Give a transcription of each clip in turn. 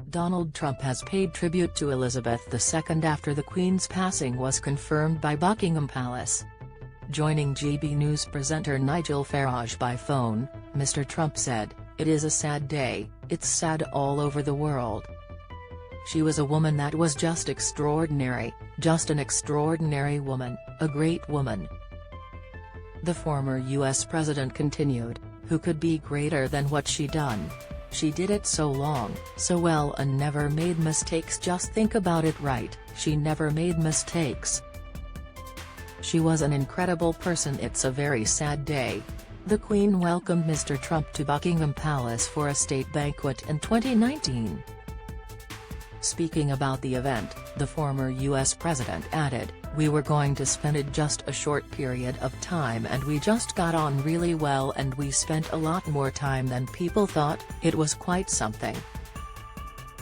President Donald Trump has paid tribute to Elizabeth II after the Queen's passing was confirmed by Buckingham Palace. Joining GB News presenter Nigel Farage by phone, Mr. Trump said, "It is a sad day, it's sad all over the world. She was a woman that was just extraordinary, just an extraordinary woman, a great woman." The former U.S. president continued, "Who could be greater than what she done? She did it so long, so well and never made mistakes. Just think about it, right? She never made mistakes. She was an incredible person. It's a very sad day." The Queen welcomed Mr. Trump to Buckingham Palace for a state banquet in 2019. Speaking about the event, the former U.S. president added, "We were going to spend it just a short period of time and we just got on really well and we spent a lot more time than people thought. It was quite something.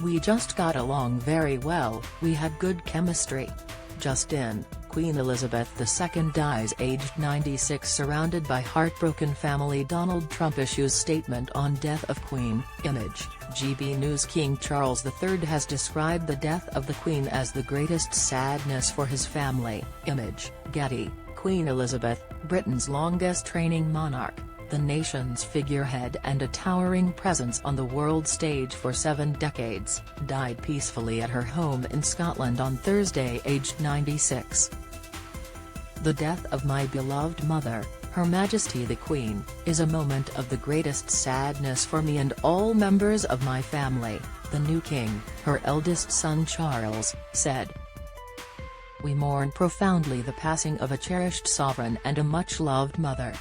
We just got along very well, we had good chemistry." Just in, Queen Elizabeth II dies aged 96. Surrounded by heartbroken family. Donald Trump issues statement on death of Queen. Image, GB News. King Charles III has described the death of the Queen as the greatest sadness for his family. Image, Getty. Queen Elizabeth, Britain's longest reigning monarch, the nation's figurehead and a towering presence on the world stage for 7 decades, died peacefully at her home in Scotland on Thursday aged 96. "The death of my beloved mother, Her Majesty the Queen, is a moment of the greatest sadness for me and all members of my family," the new king, her eldest son Charles, said. "We mourn profoundly the passing of a cherished sovereign and a much-loved mother.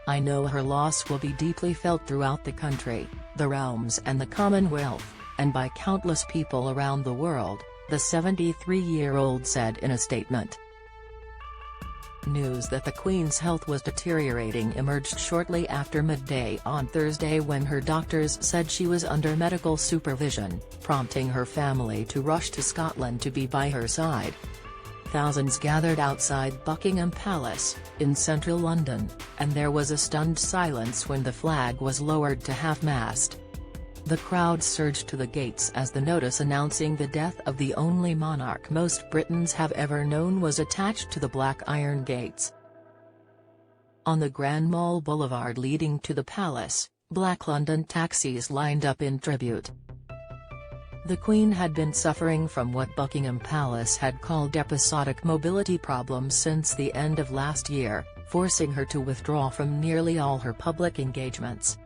I know her loss will be deeply felt throughout the country, the realms and the Commonwealth, and by countless people around the world," the 73-year-old said in a statement. News that the Queen's health was deteriorating emerged shortly after midday on Thursday when her doctors said she was under medical supervision, prompting her family to rush to Scotland to be by her side. Thousands gathered outside Buckingham Palace, in central London, and there was a stunned silence when the flag was lowered to half-mast. The crowd surged to the gates as the notice announcing the death of the only monarch most Britons have ever known was attached to the black iron gates. On the Grand Mall Boulevard leading to the palace, black London taxis lined up in tribute. The Queen had been suffering from what Buckingham Palace had called episodic mobility problems since the end of last year, forcing her to withdraw from nearly all her public engagements.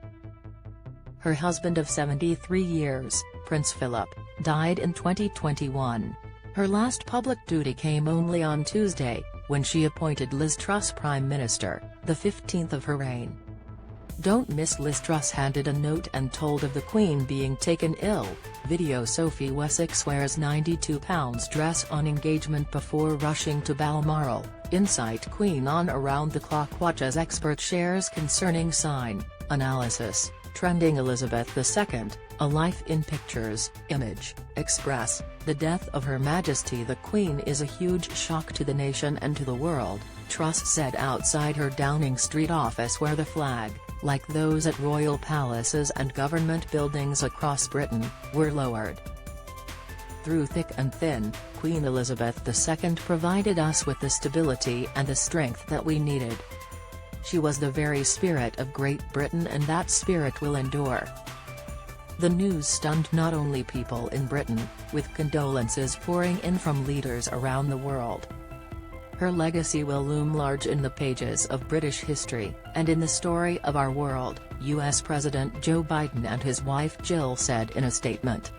Her husband of 73 years, Prince Philip, died in 2021. Her last public duty came only on Tuesday, when she appointed Liz Truss Prime Minister, the 15th of her reign. "Don't miss." Liz Truss handed a note and told of the Queen being taken ill. Video. Sophie Wessex wears £92 dress on engagement before rushing to Balmoral. Insight. Queen on around-the-clock watch as expert shares concerning sign analysis. Trending. Elizabeth II, A Life in Pictures. Image, Express. The death of Her Majesty the Queen is a huge shock to the nation and to the world, Truss said outside her Downing Street office where the flag, like those at royal palaces and government buildings across Britain, were lowered. "Through thick and thin, Queen Elizabeth II provided us with the stability and the strength that we needed. She was the very spirit of Great Britain and that spirit will endure." The news stunned not only people in Britain, with condolences pouring in from leaders around the world. Her legacy will loom large in the pages of British history, and in the story of our world, U.S. President Joe Biden and his wife Jill said in a statement.